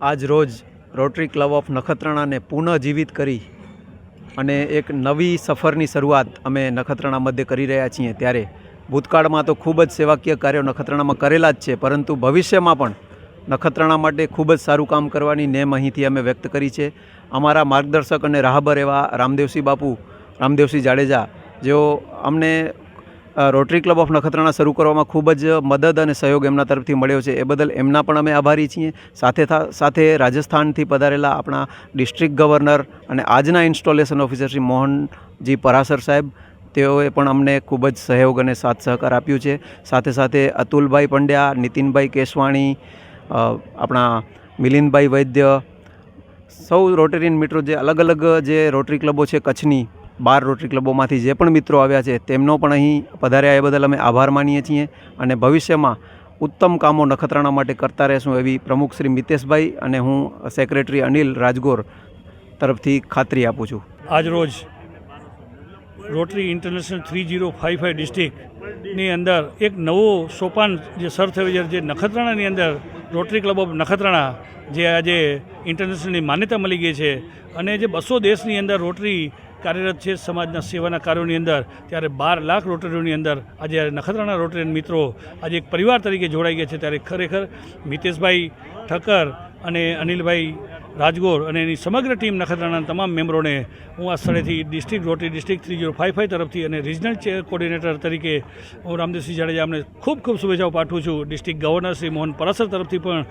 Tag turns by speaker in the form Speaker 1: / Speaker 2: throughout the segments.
Speaker 1: આજ રોજ rotary club of નખત્રાણાને પુનઃજીવિત કરી અને એક નવી સફરની શરૂઆત અમે નખત્રાણા મધ્યે કરી રહ્યા છીએ, ત્યારે ભૂતકાળમાં તો ખૂબ જ સેવાકીય કાર્યો નખત્રાણામાં કરેલા જ છે, પરંતુ ભવિષ્યમાં પણ નખત્રાણા માટે ખૂબ જ સારું કામ કરવાની નેમ અહીંથી અમે વ્યક્ત કરી છે. અમારા માર્ગદર્શક અને રાહબર એવા રામદેવસિંહ જાડેજા, જેઓ અમને રોટરી ક્લબ ઓફ નખત્રાણા શરૂ કરવામાં ખૂબ જ મદદ અને સહયોગ એમના તરફથી મળ્યો છે, એ બદલ એમના પણ અમે આભારી છીએ. સાથે રાજસ્થાનથી પધારેલા આપણા ડિસ્ટ્રિક્ટ ગવર્નર અને આજના ઇન્સ્ટોલેશન ઓફિસર શ્રી મોહનજી પરાસર સાહેબ, તેઓએ પણ અમને ખૂબ જ સહયોગ અને સાથ સહકાર આપ્યું છે. સાથે અતુલભાઈ પંડ્યા, નીતિનભાઈ કેશવાણી, આપણા મિલિંદભાઈ વૈદ્ય, સૌ રોટેરિયન મિત્રો, જે અલગ અલગ જે રોટરી ક્લબો છે કચ્છની 12 રોટરી ક્લબોમાંથી જે પણ મિત્રો આવ્યા છે તેમનો પણ અહીં પધાર્યા એ બદલ અમે આભાર માનીએ છીએ. અને ભવિષ્યમાં ઉત્તમ કામો નખત્રાણા માટે કરતા રહેશું એવી પ્રમુખ શ્રી મિતેશભાઈ અને હું સેક્રેટરી અનિલ રાજગોર તરફથી ખાતરી આપું છું.
Speaker 2: આજરોજ રોટરી ઇન્ટરનેશનલ 3055 ડિસ્ટ્રિક્ટની અંદર એક નવો સોપાન જે સર થયું છે, જે નખત્રાણાની અંદર રોટરી ક્લબ ઓફ નખત્રાણા જે આજે ઇન્ટરનેશનલની માન્યતા મળી ગઈ છે અને જે 200 દેશની અંદર રોટરી કાર્યરત છે સમાજના સેવાના કાર્યોની અંદર, ત્યારે 12 લાખ રોટરીઓની અંદર આજે નખત્રાણા રોટરીયન મિત્રો આજે એક પરિવાર તરીકે જોડાઈ ગયા છે. ત્યારે ખરેખર મિતેશભાઈ ઠક્કર અને અનિલભાઈ રાજગોર અને એની સમગ્ર ટીમ નખત્રાણાના તમામ મેમ્બરોને હું આ સ્થળેથી રોટરી ડિસ્ટ્રિક્ટ 3055 તરફથી અને રિજનલ કોર્ડિનેટર તરીકે હું રામદેવસિંહ જાડેજા અમને ખૂબ શુભેચ્છાઓ પાઠવું છું. ડિસ્ટ્રિક્ટ ગવર્નર શ્રી મોહન પરાસર તરફથી પણ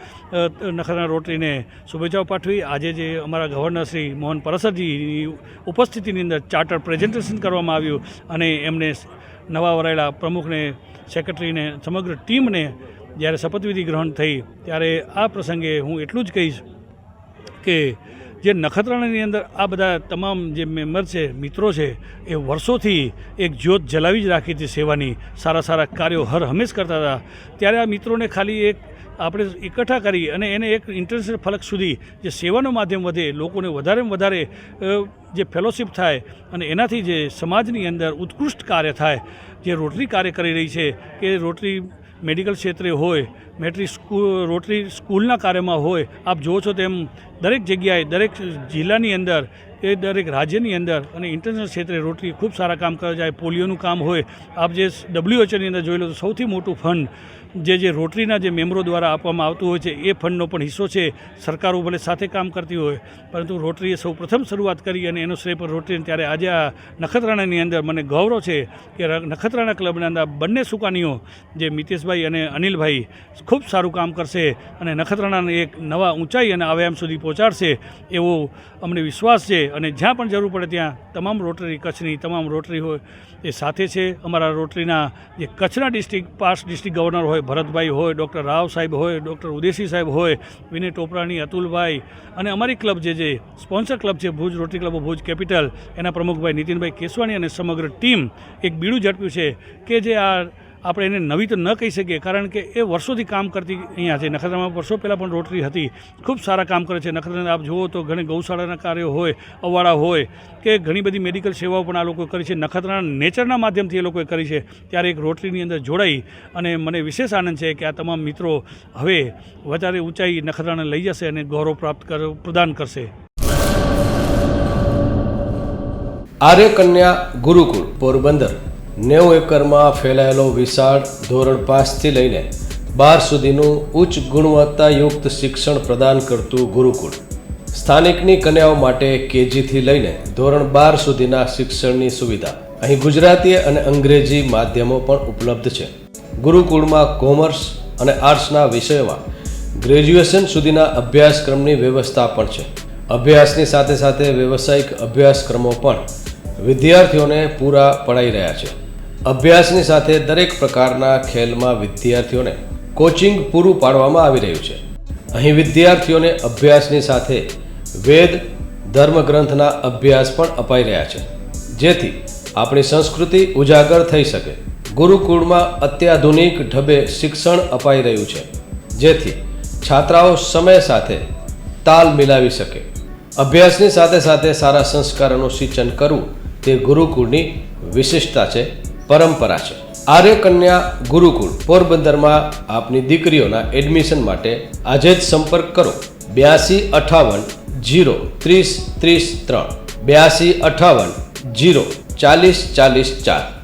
Speaker 2: નખત્રાણા રોટરીને શુભેચ્છાઓ પાઠવી. આજે જે અમારા ગવર્નર શ્રી મોહન પરાસરજીની ઉપસ્થિતિની અંદર ચાર્ટર પ્રેઝન્ટેશન કરવામાં આવ્યું અને એમને નવા વરાયેલા પ્રમુખને, સેક્રેટરીને, સમગ્ર ટીમને જ્યારે શપથવિધિ ગ્રહણ થઈ, ત્યારે આ પ્રસંગે હું એટલું જ કહીશ કે જે નખત્રાણાની અંદર આ બધા તમામ જે મેમ્બર છે, મિત્રો છે, એ વર્ષોથી એક જ્યોત જલાવી જ રાખી હતી સેવાની, સારા કાર્યો હર હંમેશ કરતા હતા. ત્યારે આ મિત્રોને ખાલી એક આપણે એકઠા કરી અને એને એક ઇન્ટરનેશનલ ફલક સુધી જે સેવાનું માધ્યમ વધે, લોકોને વધારેમાં વધારે જે ફેલોશિપ થાય અને એનાથી જે સમાજની અંદર ઉત્કૃષ્ટ કાર્ય થાય, જે રોટરી કાર્ય કરી રહી છે, કે રોટરી મેડિકલ ક્ષેત્રે હોય, રોટરી સ્કૂલના કાર્યમાં હોય, આપ જુઓ છો તેમ દરેક જગ્યાએ, દરેક જિલ્લાની અંદર, એ દરેક રાજ્યની અંદર અને ઇન્ટરનેશનલ ક્ષેત્રે રોટરી ખૂબ સારા કામ કરે છે. પોલિયોનું કામ હોય, આપ જે WHOની અંદર જોઈ લો તો સૌથી મોટું ફંડ જે રોટરીના જે મેમ્બરો દ્વારા આપવામાં આવતું હોય છે, એ ફંડનો પણ હિસ્સો છે. સરકારો ભલે સાથે કામ કરતી હોય, પરંતુ રોટરીએ સૌ પ્રથમ શરૂઆત કરી અને એનો શ્રેય પર રોટરીને. ત્યારે આજે આ નખત્રાણાની અંદર મને ગૌરવ છે કે નખત્રાણા ક્લબના અંદર બંને સુકાનીઓ જે મિતેશભાઈ અને અનિલભાઈ ખૂબ સારું કામ કરશે અને નખત્રાણાને એક નવા ઊંચાઈ અને આયામ સુધી પહોંચાડશે એવો અમને વિશ્વાસ છે. અને જ્યાં પણ જરૂર પડે ત્યાં તમામ રોટરી, કચ્છની તમામ રોટરી હોય એ સાથે છે. અમારા રોટરીના જે કચ્છના ડિસ્ટ્રિક્ટ ગવર્નર હોય, ભરતભાઈ હોય, ડૉક્ટર રાવ સાહેબ હોય, ડૉક્ટર ઉદેશી સાહેબ હોય, વિનય ટોપરાણી, અતુલભાઈ, અને અમારી ક્લબ જે સ્પોન્સર ક્લબ છે Bhuj rotary club Bhuj capital, એના પ્રમુખભાઈ નીતિનભાઈ કેશવાણી અને સમગ્ર ટીમ એક બીડું ઝડપ્યું છે કે જે આપણે એને નવી તો ન કહી શકીએ, કારણ કે એ વર્ષોથી કામ કરતી અહીંયા છે. નખત્રાણામાં વર્ષો પહેલાં પણ રોટરી હતી, ખૂબ સારા કામ કરે છે. નખત્રાણા આપ જુઓ તો ઘણી ગૌશાળાના કાર્યો હોય, અવાડા હોય, કે ઘણી બધી મેડિકલ સેવાઓ પણ આ લોકોએ કરી છે. નખત્રાણા નેચરના માધ્યમથી એ લોકોએ કરી છે. ત્યારે એક રોટરીની અંદર જોડાઈ અને મને વિશેષ આનંદ છે કે આ તમામ મિત્રો હવે વધારે ઊંચાઈ નખત્રાણાને લઈ જશે અને ગૌરવ પ્રદાન કરશે.
Speaker 3: આર્ય કન્યા ગુરુકુળ પોરબંદર 90 એકરમાં ફેલાયેલો વિશાળ ધોરણ 5 થી લઈને 12 સુધીનું ઉચ્ચ ગુણવત્તાયુક્ત શિક્ષણ પ્રદાન કરતું ગુરુકુળ. સ્થાનિકની કન્યાઓ માટે KG થી લઈને ધોરણ 12 સુધીના શિક્ષણની સુવિધા. અહીં ગુજરાતી અને અંગ્રેજી માધ્યમો પણ ઉપલબ્ધ છે. ગુરુકુળમાં કોમર્સ અને આર્ટ્સના વિષયોમાં ગ્રેજ્યુએશન સુધીના અભ્યાસક્રમની વ્યવસ્થા પણ છે. અભ્યાસની સાથે વ્યવસાયિક અભ્યાસક્રમો પણ વિદ્યાર્થીઓને પૂરા પડાઈ રહ્યા છે. અભ્યાસની સાથે દરેક પ્રકારના ખેલમાં વિદ્યાર્થીઓને કોચિંગ પૂરું પાડવામાં આવી રહ્યું છે. અહીં વિદ્યાર્થીઓને અભ્યાસની સાથે વેદ ધર્મગ્રંથના અભ્યાસ પણ અપાઈ રહ્યા છે, જેથી આપણી સંસ્કૃતિ ઉજાગર થઈ શકે. ગુરુકુળમાં અત્યાધુનિક ઢબે શિક્ષણ અપાઈ રહ્યું છે, જેથી છાત્રાઓ સમય સાથે તાલ મિલાવી શકે. અભ્યાસની સાથે સારા સંસ્કારોનું સિંચન કરવું તે ગુરુકુળની વિશિષ્ટતા છે, પરંપરા છે. આર્ય કન્યા ગુરુકુળ પોરબંદરમાં આપની દીકરીઓના એડમિશન માટે આજે જ સંપર્ક કરો 8258 0 30 33 8258 0 40 40 4।